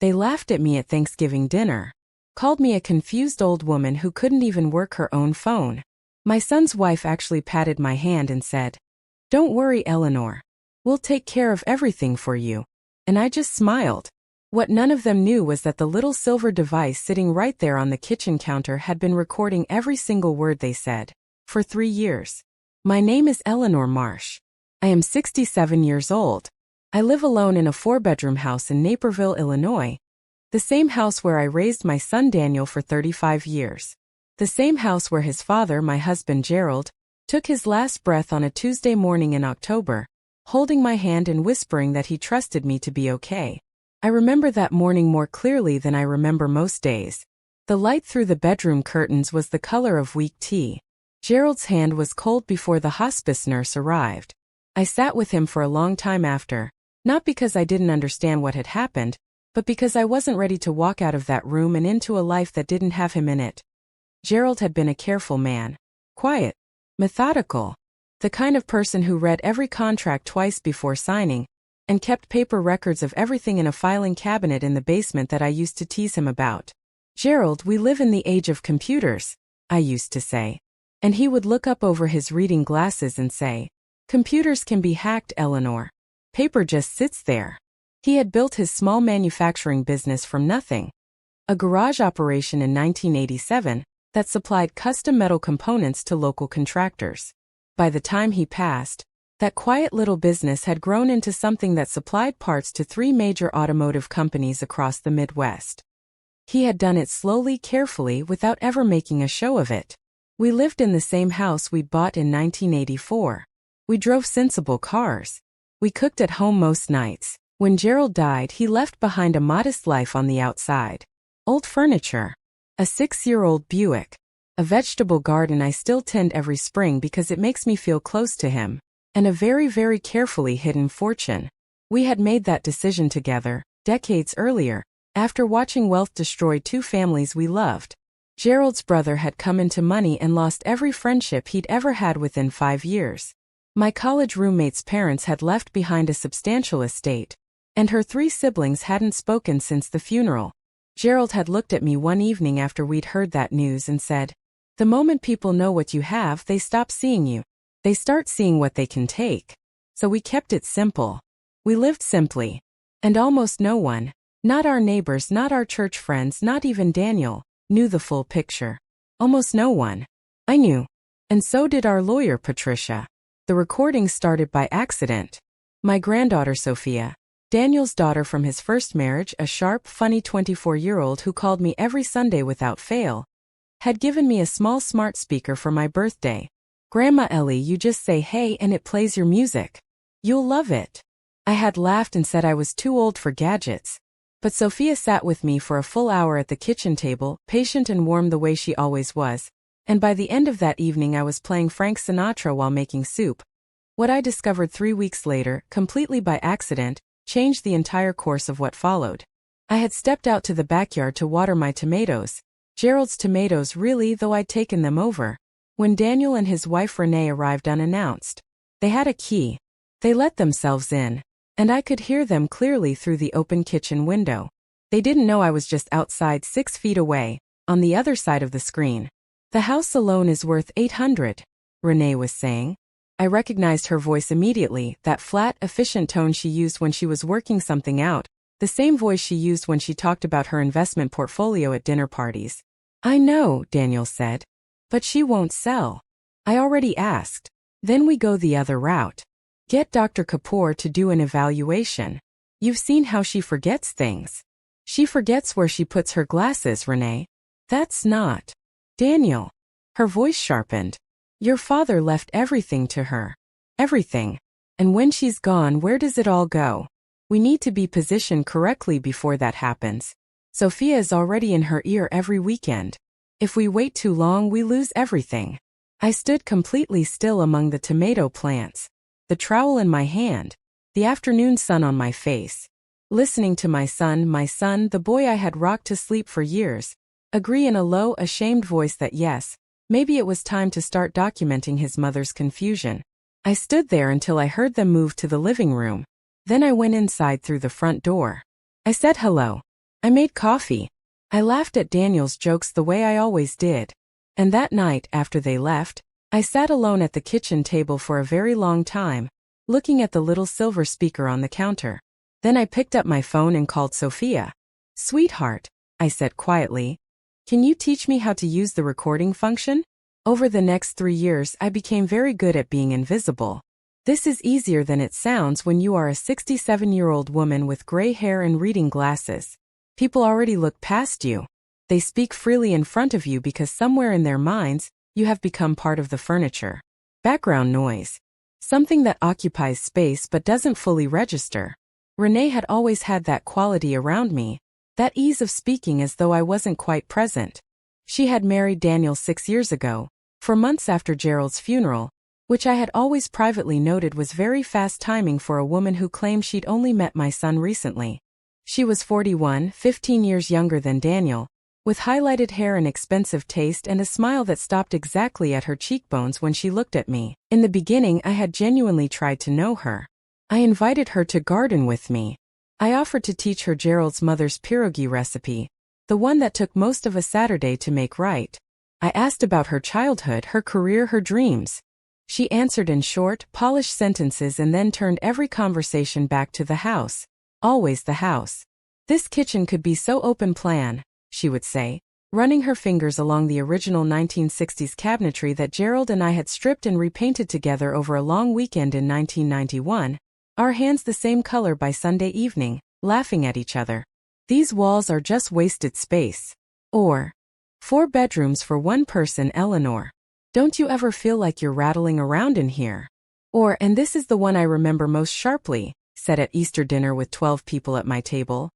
They laughed at me at Thanksgiving dinner, called me a confused old woman who couldn't even work her own phone. My son's wife actually patted my hand and said, "Don't worry, Eleanor. We'll take care of everything for you." And I just smiled. What none of them knew was that the little silver device sitting right there on the kitchen counter had been recording every single word they said, for 3 years. My name is Eleanor Marsh. I am 67 years old. I live alone in a 4-bedroom house in Naperville, Illinois. The same house where I raised my son Daniel for 35 years. The same house where his father, my husband Gerald, took his last breath on a Tuesday morning in October, holding my hand and whispering that he trusted me to be okay. I remember that morning more clearly than I remember most days. The light through the bedroom curtains was the color of weak tea. Gerald's hand was cold before the hospice nurse arrived. I sat with him for a long time after, not because I didn't understand what had happened, but because I wasn't ready to walk out of that room and into a life that didn't have him in it. Gerald had been a careful man. Quiet. Methodical. The kind of person who read every contract twice before signing, and kept paper records of everything in a filing cabinet in the basement that I used to tease him about. "Gerald, we live in the age of computers," I used to say. And he would look up over his reading glasses and say, "Computers can be hacked, Eleanor. Paper just sits there." He had built his small manufacturing business from nothing. A garage operation in 1987 that supplied custom metal components to local contractors. By the time he passed, that quiet little business had grown into something that supplied parts to 3 major automotive companies across the Midwest. He had done it slowly, carefully, without ever making a show of it. We lived in the same house we bought in 1984. We drove sensible cars. We cooked at home most nights. When Gerald died, he left behind a modest life on the outside. Old furniture. A 6-year-old Buick. A vegetable garden I still tend every spring because it makes me feel close to him. And a very, very carefully hidden fortune. We had made that decision together, decades earlier, after watching wealth destroy 2 families we loved. Gerald's brother had come into money and lost every friendship he'd ever had within 5 years. My college roommate's parents had left behind a substantial estate, and her 3 siblings hadn't spoken since the funeral. Gerald had looked at me one evening after we'd heard that news and said, "The moment people know what you have, they stop seeing you. They start seeing what they can take." So we kept it simple. We lived simply. And almost no one, not our neighbors, not our church friends, not even Daniel, knew the full picture. Almost no one. I knew. And so did our lawyer, Patricia. The recording started by accident. My granddaughter, Sophia, Daniel's daughter from his first marriage, a sharp, funny 24-year-old who called me every Sunday without fail, had given me a small smart speaker for my birthday. "Grandma Ellie, you just say hey and it plays your music. You'll love it." I had laughed and said I was too old for gadgets. But Sophia sat with me for a full hour at the kitchen table, patient and warm the way she always was, and by the end of that evening I was playing Frank Sinatra while making soup. What I discovered 3 weeks later, completely by accident, changed the entire course of what followed. I had stepped out to the backyard to water my tomatoes. Gerald's tomatoes really, though I'd taken them over. When Daniel and his wife Renee arrived unannounced. They had a key. They let themselves in, and I could hear them clearly through the open kitchen window. They didn't know I was just outside 6 feet away, on the other side of the screen. "The house alone is worth $800, Renee was saying. I recognized her voice immediately, that flat, efficient tone she used when she was working something out, the same voice she used when she talked about her investment portfolio at dinner parties. "I know," Daniel said. "But she won't sell. I already asked. Then we go the other route. Get Dr. Kapoor to do an evaluation. You've seen how she forgets things. She forgets where she puts her glasses, Renee. That's not." "Daniel." Her voice sharpened. "Your father left everything to her. Everything. And when she's gone, where does it all go? We need to be positioned correctly before that happens. Sophia is already in her ear every weekend. If we wait too long, we lose everything." I stood completely still among the tomato plants, the trowel in my hand, the afternoon sun on my face, listening to my son, the boy I had rocked to sleep for years, agree in a low, ashamed voice that yes, maybe it was time to start documenting his mother's confusion. I stood there until I heard them move to the living room. Then I went inside through the front door. I said hello. I made coffee. I laughed at Daniel's jokes the way I always did. And that night, after they left, I sat alone at the kitchen table for a very long time, looking at the little silver speaker on the counter. Then I picked up my phone and called Sophia. "Sweetheart," I said quietly, "can you teach me how to use the recording function?" Over the next 3 years, I became very good at being invisible. This is easier than it sounds when you are a 67-year-old woman with gray hair and reading glasses. People already look past you. They speak freely in front of you because somewhere in their minds, you have become part of the furniture. Background noise. Something that occupies space but doesn't fully register. Renee had always had that quality around me, that ease of speaking as though I wasn't quite present. She had married Daniel 6 years ago, for months after Gerald's funeral, which I had always privately noted was very fast timing for a woman who claimed she'd only met my son recently. She was 41, 15 years younger than Daniel, with highlighted hair and expensive taste and a smile that stopped exactly at her cheekbones when she looked at me. In the beginning, I had genuinely tried to know her. I invited her to garden with me. I offered to teach her Gerald's mother's pierogi recipe, the one that took most of a Saturday to make right. I asked about her childhood, her career, her dreams. She answered in short, polished sentences and then turned every conversation back to the house. Always the house. "This kitchen could be so open plan," she would say, running her fingers along the original 1960s cabinetry that Gerald and I had stripped and repainted together over a long weekend in 1991, our hands the same color by Sunday evening, laughing at each other. "These walls are just wasted space." Or, "4 bedrooms for 1 person, Eleanor. Don't you ever feel like you're rattling around in here?" Or, and this is the one I remember most sharply, said at Easter dinner with 12 people at my table.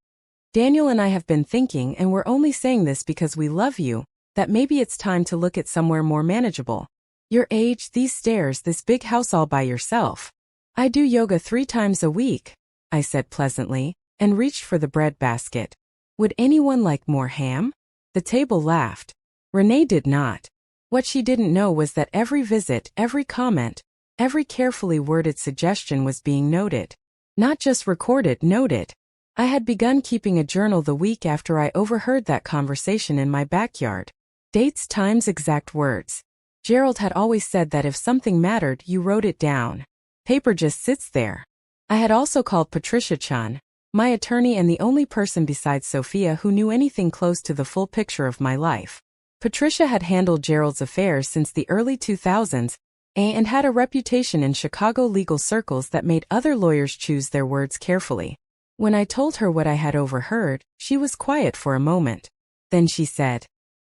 "Daniel and I have been thinking, and we're only saying this because we love you, that maybe it's time to look at somewhere more manageable. Your age, these stairs, this big house all by yourself." "I do yoga 3 times a week," I said pleasantly, and reached for the bread basket. "Would anyone like more ham?" The table laughed. Renee did not. What she didn't know was that every visit, every comment, every carefully worded suggestion was being noted. Not just recorded, noted. I had begun keeping a journal the week after I overheard that conversation in my backyard. Dates, times, exact words. Gerald had always said that if something mattered, you wrote it down. Paper just sits there. I had also called Patricia Chun, my attorney and the only person besides Sophia who knew anything close to the full picture of my life. Patricia had handled Gerald's affairs since the early 2000s and had a reputation in Chicago legal circles that made other lawyers choose their words carefully. When I told her what I had overheard, she was quiet for a moment. Then she said,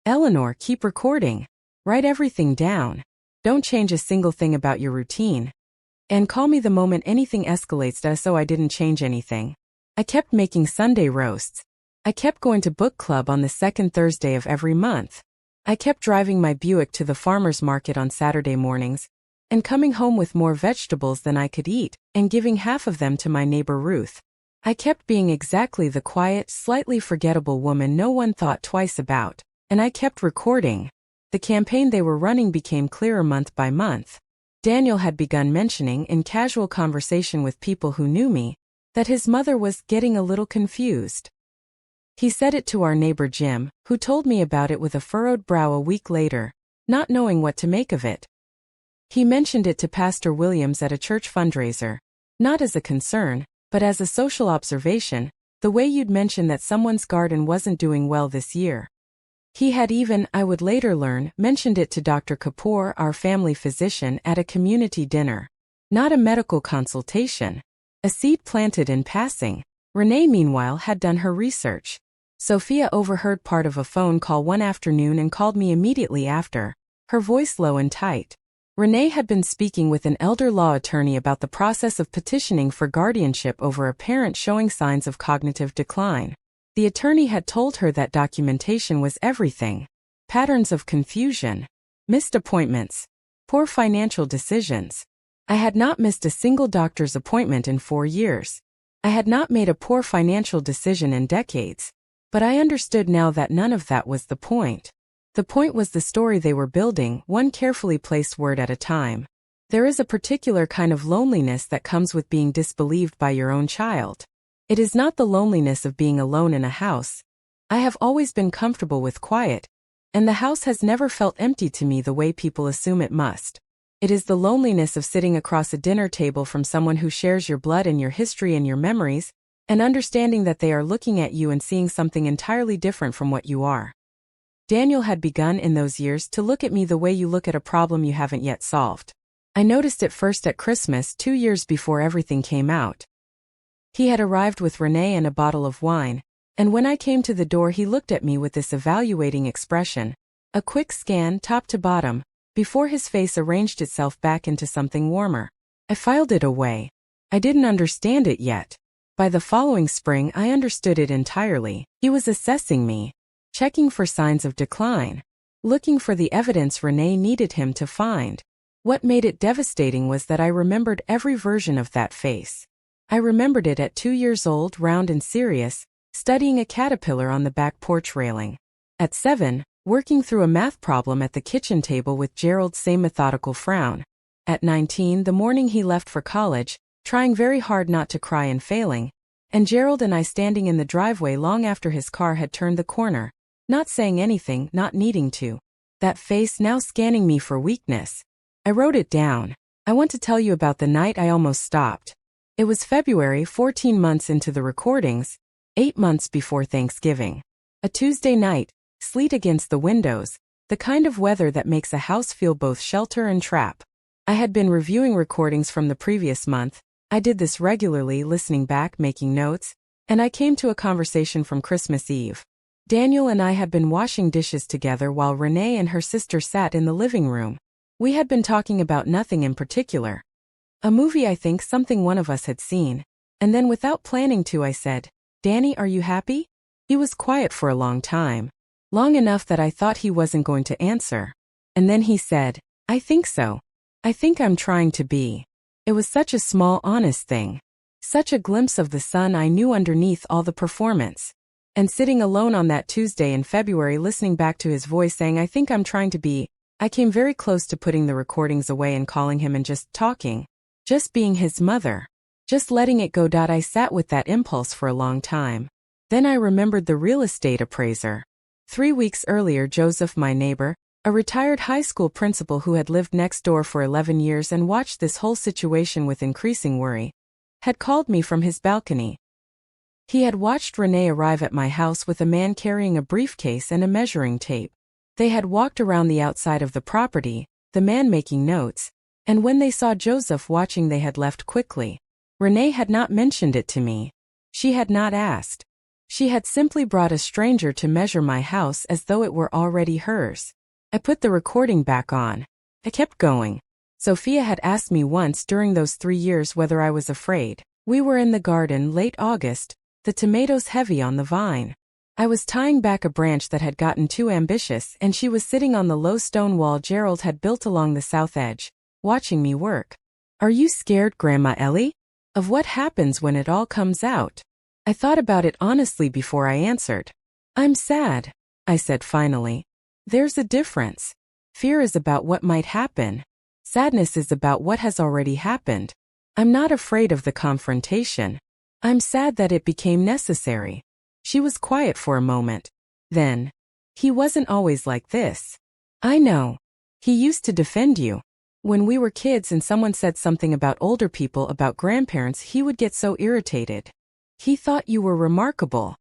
"Eleanor, keep recording. Write everything down. Don't change a single thing about your routine. And call me the moment anything escalates so I didn't change anything." I kept making Sunday roasts. I kept going to book club on the second Thursday of every month. I kept driving my Buick to the farmer's market on Saturday mornings, and coming home with more vegetables than I could eat, and giving half of them to my neighbor Ruth. I kept being exactly the quiet, slightly forgettable woman no one thought twice about, and I kept recording. The campaign they were running became clearer month by month. Daniel had begun mentioning in casual conversation with people who knew me, that his mother was getting a little confused. He said it to our neighbor Jim, who told me about it with a furrowed brow a week later, not knowing what to make of it. He mentioned it to Pastor Williams at a church fundraiser, not as a concern, but as a social observation, the way you'd mention that someone's garden wasn't doing well this year. He had even, I would later learn, mentioned it to Dr. Kapoor, our family physician, at a community dinner. Not a medical consultation. A seed planted in passing. Renee, meanwhile, had done her research. Sophia overheard part of a phone call one afternoon and called me immediately after, her voice low and tight. Renee had been speaking with an elder law attorney about the process of petitioning for guardianship over a parent showing signs of cognitive decline. The attorney had told her that documentation was everything. Patterns of confusion, missed appointments, poor financial decisions. I had not missed a single doctor's appointment in 4 years. I had not made a poor financial decision in decades. But I understood now that none of that was the point. The point was the story they were building, one carefully placed word at a time. There is a particular kind of loneliness that comes with being disbelieved by your own child. It is not the loneliness of being alone in a house. I have always been comfortable with quiet, and the house has never felt empty to me the way people assume it must. It is the loneliness of sitting across a dinner table from someone who shares your blood and your history and your memories, and understanding that they are looking at you and seeing something entirely different from what you are. Daniel had begun in those years to look at me the way you look at a problem you haven't yet solved. I noticed it first at Christmas 2 years before everything came out. He had arrived with Renee and a bottle of wine, and when I came to the door he looked at me with this evaluating expression, a quick scan top to bottom, before his face arranged itself back into something warmer. I filed it away. I didn't understand it yet. By the following spring I understood it entirely. He was assessing me, checking for signs of decline, looking for the evidence Renee needed him to find. What made it devastating was that I remembered every version of that face. I remembered it at 2 years old, round and serious, studying a caterpillar on the back porch railing. At 7, working through a math problem at the kitchen table with Gerald's same methodical frown. At 19, the morning he left for college, trying very hard not to cry and failing, and Gerald and I standing in the driveway long after his car had turned the corner, not saying anything, not needing to. That face now scanning me for weakness. I wrote it down. I want to tell you about the night I almost stopped. It was February, 14 months into the recordings, 8 months before Thanksgiving. A Tuesday night, sleet against the windows, the kind of weather that makes a house feel both shelter and trap. I had been reviewing recordings from the previous month. I did this regularly, listening back, making notes, and I came to a conversation from Christmas Eve. Daniel and I had been washing dishes together while Renee and her sister sat in the living room. We had been talking about nothing in particular. A movie, I think, something one of us had seen. And then without planning to, I said, "Danny, are you happy?" He was quiet for a long time. Long enough that I thought he wasn't going to answer. And then he said, "I think so. I think I'm trying to be." It was such a small, honest thing. Such a glimpse of the sun I knew underneath all the performance. And sitting alone on that Tuesday in February listening back to his voice saying, "I think I'm trying to be," I came very close to putting the recordings away and calling him and just talking. Just being his mother. Just letting it go. I sat with that impulse for a long time. Then I remembered the real estate appraiser. 3 weeks earlier, Joseph, my neighbor, a retired high school principal who had lived next door for 11 years and watched this whole situation with increasing worry, had called me from his balcony. He had watched Renee arrive at my house with a man carrying a briefcase and a measuring tape. They had walked around the outside of the property, the man making notes, and when they saw Joseph watching they had left quickly. Renee had not mentioned it to me. She had not asked. She had simply brought a stranger to measure my house as though it were already hers. I put the recording back on. I kept going. Sophia had asked me once during those 3 years whether I was afraid. We were in the garden, late August, the tomatoes heavy on the vine. I was tying back a branch that had gotten too ambitious, and she was sitting on the low stone wall Gerald had built along the south edge, watching me work. "Are you scared, Grandma Ellie? Of what happens when it all comes out?" I thought about it honestly before I answered. "I'm sad," I said finally. "There's a difference. Fear is about what might happen. Sadness is about what has already happened. I'm not afraid of the confrontation. I'm sad that it became necessary." She was quiet for a moment. Then, "He wasn't always like this." "I know. He used to defend you. When we were kids and someone said something about older people, about grandparents, he would get so irritated. He thought you were remarkable."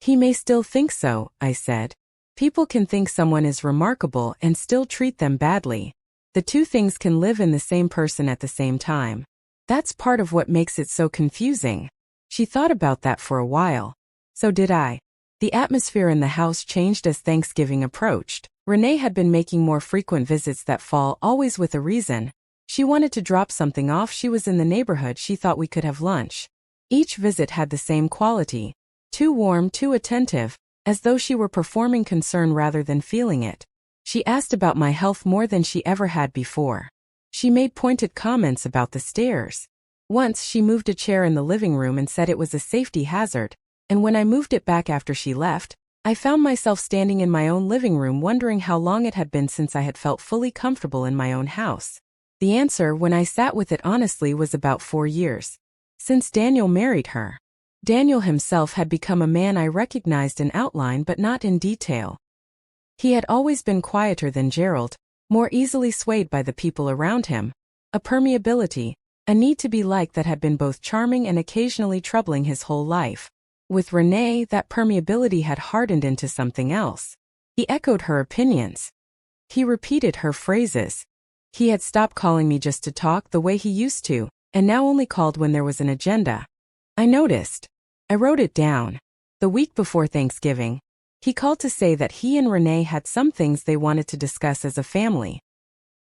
"He may still think so," I said. "People can think someone is remarkable and still treat them badly. The two things can live in the same person at the same time. That's part of what makes it so confusing." She thought about that for a while. So did I. The atmosphere in the house changed as Thanksgiving approached. Renee had been making more frequent visits that fall, always with a reason. She wanted to drop something off. She was in the neighborhood. She thought we could have lunch. Each visit had the same quality. Too warm, too attentive, as though she were performing concern rather than feeling it. She asked about my health more than she ever had before. She made pointed comments about the stairs. Once she moved a chair in the living room and said it was a safety hazard, and when I moved it back after she left, I found myself standing in my own living room wondering how long it had been since I had felt fully comfortable in my own house. The answer, when I sat with it honestly, was about 4 years. Since Daniel married her. Daniel himself had become a man I recognized in outline but not in detail. He had always been quieter than Gerald, more easily swayed by the people around him, a permeability, a need to be liked that had been both charming and occasionally troubling his whole life. With Renee, that permeability had hardened into something else. He echoed her opinions. He repeated her phrases. He had stopped calling me just to talk the way he used to, and now only called when there was an agenda. I noticed. I wrote it down. The week before Thanksgiving, he called to say that he and Renee had some things they wanted to discuss as a family.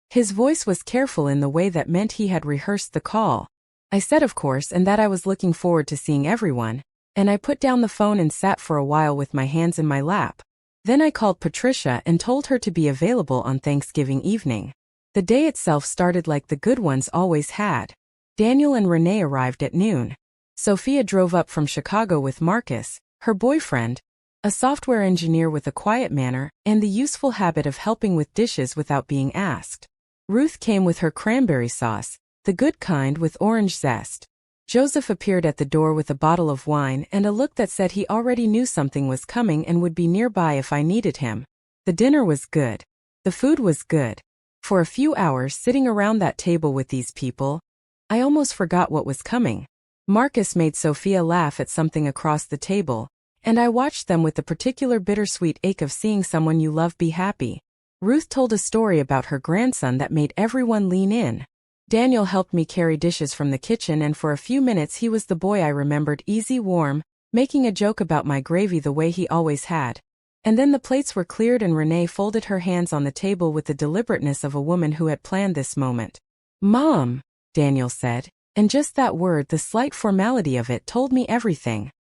His voice was careful in the way that meant he had rehearsed the call. I said of course and that I was looking forward to seeing everyone, and I put down the phone and sat for a while with my hands in my lap. Then I called Patricia and told her to be available on Thanksgiving evening. The day itself started like the good ones always had. Daniel and Renee arrived at noon. Sophia drove up from Chicago with Marcus, her boyfriend, a software engineer with a quiet manner and the useful habit of helping with dishes without being asked. Ruth came with her cranberry sauce, the good kind with orange zest. Joseph appeared at the door with a bottle of wine and a look that said he already knew something was coming and would be nearby if I needed him. The dinner was good. The food was good. For a few hours sitting around that table with these people, I almost forgot what was coming. Marcus made Sophia laugh at something across the table, and I watched them with the particular bittersweet ache of seeing someone you love be happy. Ruth told a story about her grandson that made everyone lean in. Daniel helped me carry dishes from the kitchen, and for a few minutes he was the boy I remembered, easy, warm, making a joke about my gravy the way he always had. And then the plates were cleared and Renee folded her hands on the table with the deliberateness of a woman who had planned this moment. "Mom," Daniel said, and just that word, the slight formality of it, told me everything.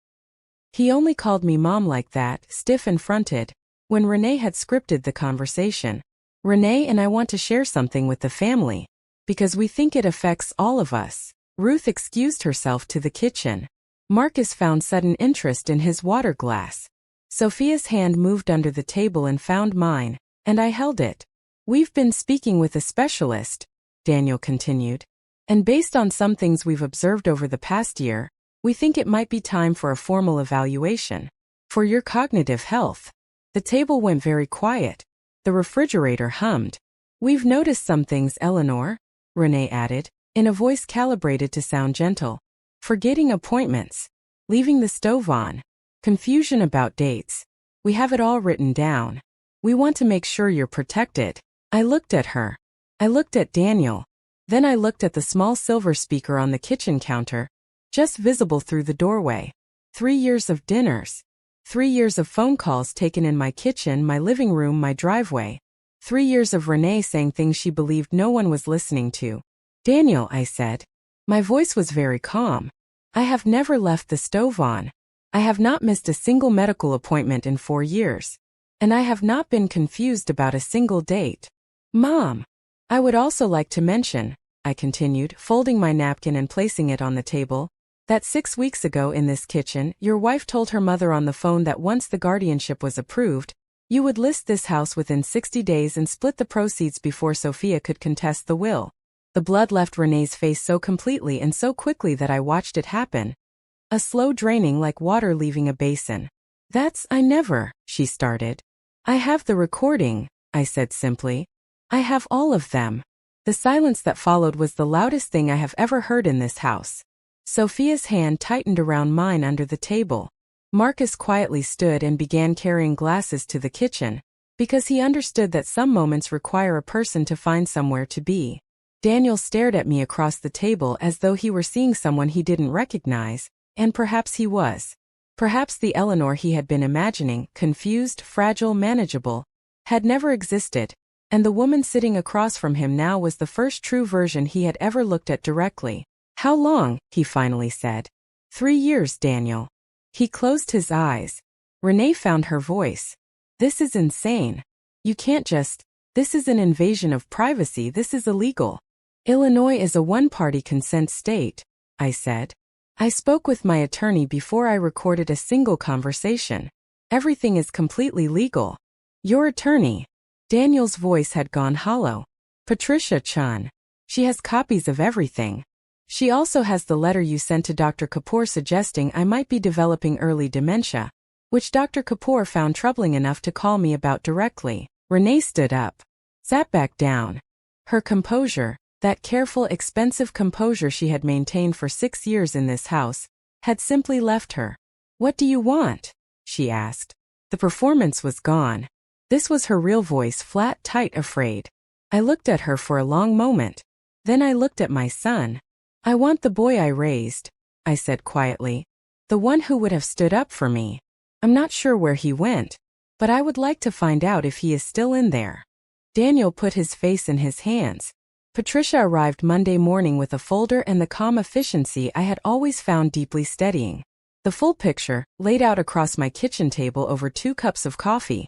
He only called me Mom like that, stiff and fronted, when Renee had scripted the conversation. "Renee and I want to share something with the family, because we think it affects all of us." Ruth excused herself to the kitchen. Marcus found sudden interest in his water glass. Sophia's hand moved under the table and found mine, and I held it. "We've been speaking with a specialist," Daniel continued, "and based on some things we've observed over the past year, we think it might be time for a formal evaluation. For your cognitive health." The table went very quiet. The refrigerator hummed. "We've noticed some things, Eleanor," Renee added, in a voice calibrated to sound gentle. "Forgetting appointments. Leaving the stove on. Confusion about dates. We have it all written down. We want to make sure you're protected." I looked at her. I looked at Daniel. Then I looked at the small silver speaker on the kitchen counter, just visible through the doorway. 3 years of dinners. 3 years of phone calls taken in my kitchen, my living room, my driveway. 3 years of Renee saying things she believed no one was listening to. "Daniel," I said. My voice was very calm. "I have never left the stove on. I have not missed a single medical appointment in 4 years. And I have not been confused about a single date. Mom, I would also like to mention," I continued, folding my napkin and placing it on the table, "that 6 weeks ago in this kitchen, your wife told her mother on the phone that once the guardianship was approved, you would list this house within 60 days and split the proceeds before Sophia could contest the will." The blood left Renee's face so completely and so quickly that I watched it happen. A slow draining like water leaving a basin. I never," she started. "I have the recording," I said simply. "I have all of them." The silence that followed was the loudest thing I have ever heard in this house. Sophia's hand tightened around mine under the table. Marcus quietly stood and began carrying glasses to the kitchen, because he understood that some moments require a person to find somewhere to be. Daniel stared at me across the table as though he were seeing someone he didn't recognize, and perhaps he was. Perhaps the Eleanor he had been imagining, confused, fragile, manageable, had never existed, and the woman sitting across from him now was the first true version he had ever looked at directly. "How long?" he finally said. 3 years, Daniel." He closed his eyes. Renee found her voice. "This is insane. You can't just. This is an invasion of privacy. This is illegal." "Illinois is a one-party consent state," I said. "I spoke with my attorney before I recorded a single conversation. Everything is completely legal." "Your attorney?" Daniel's voice had gone hollow. "Patricia Chun. She has copies of everything." She also has the letter you sent to Dr. Kapoor suggesting I might be developing early dementia, which Dr. Kapoor found troubling enough to call me about directly. Renee stood up, sat back down. Her composure, that careful, expensive composure she had maintained for 6 years in this house, had simply left her. "What do you want?" she asked. The performance was gone. This was her real voice, flat, tight, afraid. I looked at her for a long moment. Then I looked at my son. "I want the boy I raised," I said quietly. "The one who would have stood up for me. I'm not sure where he went, but I would like to find out if he is still in there." Daniel put his face in his hands. Patricia arrived Monday morning with a folder and the calm efficiency I had always found deeply steadying. The full picture, laid out across my kitchen table over 2 cups of coffee.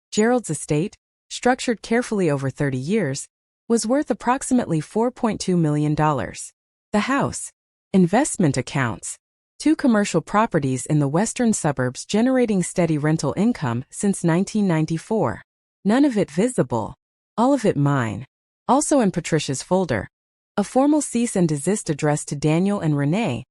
Gerald's estate, structured carefully over 30 years, was worth approximately $4.2 million. The house, investment accounts, 2 commercial properties in the western suburbs generating steady rental income since 1994. None of it visible. All of it mine. Also in Patricia's folder, a formal cease and desist addressed to Daniel and Renee,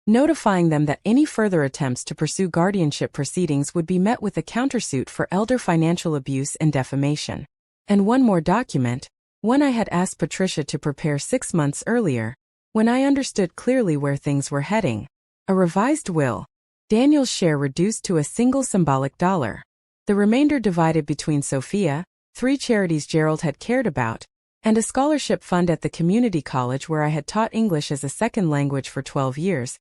notifying them that any further attempts to pursue guardianship proceedings would be met with a countersuit for elder financial abuse and defamation. And one more document, one I had asked Patricia to prepare 6 months earlier, when I understood clearly where things were heading. A revised will. Daniel's share reduced to a single symbolic $1. The remainder divided between Sophia, 3 charities Gerald had cared about, and a scholarship fund at the community college where I had taught English as a second language for 12 years.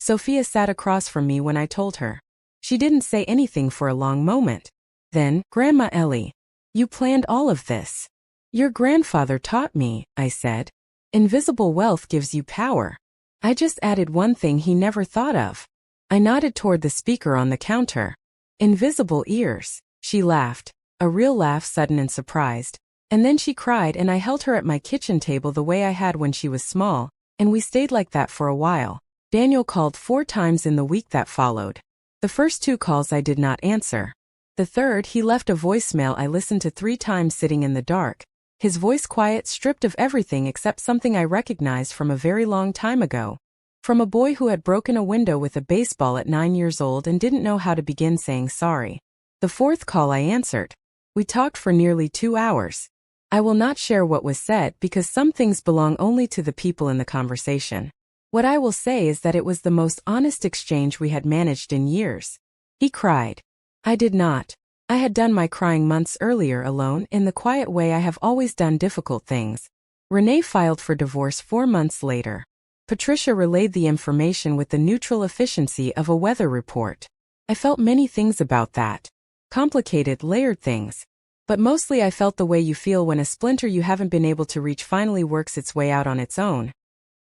Sophia sat across from me when I told her. She didn't say anything for a long moment. Then, "Grandma Ellie, you planned all of this." "Your grandfather taught me," I said. "Invisible wealth gives you power." I just added one thing he never thought of. I nodded toward the speaker on the counter. "Invisible ears." She laughed, a real laugh, sudden and surprised. And then she cried and I held her at my kitchen table the way I had when she was small, and we stayed like that for a while. Daniel called 4 times in the week that followed. The first 2 calls I did not answer. The third, he left a voicemail I listened to 3 times sitting in the dark, his voice quiet, stripped of everything except something I recognized from a very long time ago. From a boy who had broken a window with a baseball at 9 years old and didn't know how to begin saying sorry. The 4th call I answered. We talked for nearly 2 hours. I will not share what was said because some things belong only to the people in the conversation. What I will say is that it was the most honest exchange we had managed in years. He cried. I did not. I had done my crying months earlier alone in the quiet way I have always done difficult things. Renee filed for divorce 4 months later. Patricia relayed the information with the neutral efficiency of a weather report. I felt many things about that. Complicated, layered things. But mostly I felt the way you feel when a splinter you haven't been able to reach finally works its way out on its own.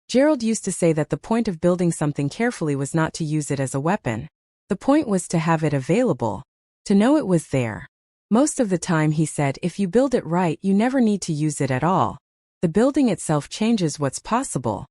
Gerald used to say that the point of building something carefully was not to use it as a weapon. The point was to have it available. To know it was there. Most of the time, he said, if you build it right, you never need to use it at all. The building itself changes what's possible.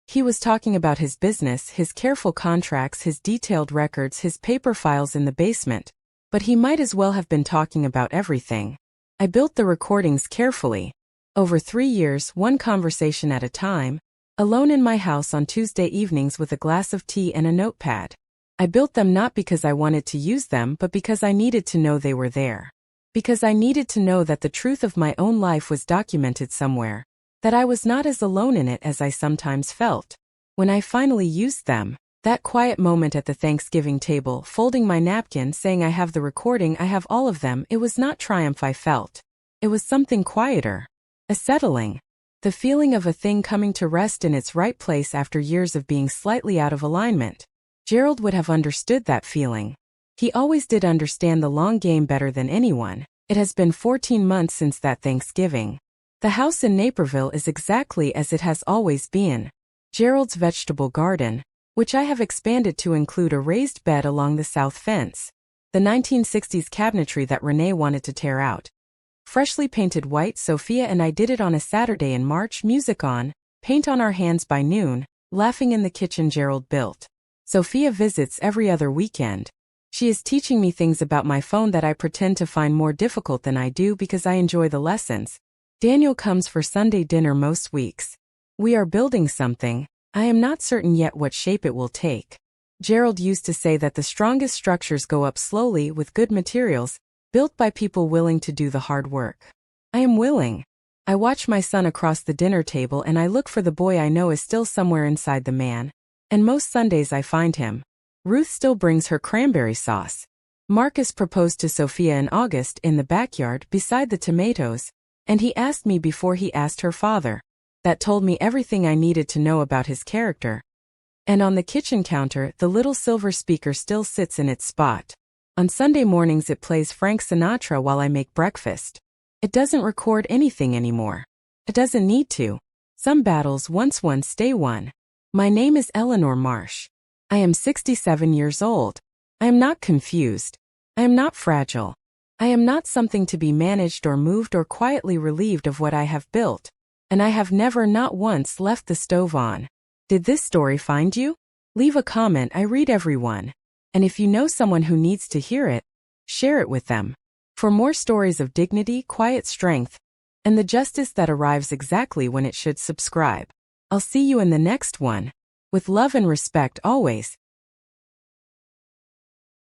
He was talking about his business, his careful contracts, his detailed records, his paper files in the basement. But he might as well have been talking about everything. I built the recordings carefully. Over 3 years, one conversation at a time, alone in my house on Tuesday evenings with a glass of tea and a notepad. I built them not because I wanted to use them but because I needed to know they were there. Because I needed to know that the truth of my own life was documented somewhere, that I was not as alone in it as I sometimes felt. When I finally used them, that quiet moment at the Thanksgiving table, folding my napkin saying I have the recording, I have all of them, it was not triumph I felt. It was something quieter. A settling. The feeling of a thing coming to rest in its right place after years of being slightly out of alignment. Gerald would have understood that feeling. He always did understand the long game better than anyone. It has been 14 months since that Thanksgiving. The house in Naperville is exactly as it has always been. Gerald's vegetable garden, which I have expanded to include a raised bed along the south fence. The 1960s cabinetry that Renee wanted to tear out. Freshly painted white. Sophia and I did it on a Saturday in March, music on, paint on our hands by noon, laughing in the kitchen Gerald built. Sophia visits every other weekend. She is teaching me things about my phone that I pretend to find more difficult than I do because I enjoy the lessons. Daniel comes for Sunday dinner most weeks. We are building something. I am not certain yet what shape it will take. Gerald used to say that the strongest structures go up slowly with good materials, built by people willing to do the hard work. I am willing. I watch my son across the dinner table and I look for the boy I know is still somewhere inside the man. And most Sundays I find him. Ruth still brings her cranberry sauce. Marcus proposed to Sophia in August in the backyard beside the tomatoes, and he asked me before he asked her father. That told me everything I needed to know about his character. And on the kitchen counter, the little silver speaker still sits in its spot. On Sunday mornings it plays Frank Sinatra while I make breakfast. It doesn't record anything anymore. It doesn't need to. Some battles once won stay won. My name is Eleanor Marsh. I am 67 years old. I am not confused. I am not fragile. I am not something to be managed or moved or quietly relieved of what I have built. And I have never not once left the stove on. Did this story find you? Leave a comment, I read everyone. And if you know someone who needs to hear it, share it with them. For more stories of dignity, quiet strength, and the justice that arrives exactly when it should, subscribe. I'll see you in the next one. With love and respect always,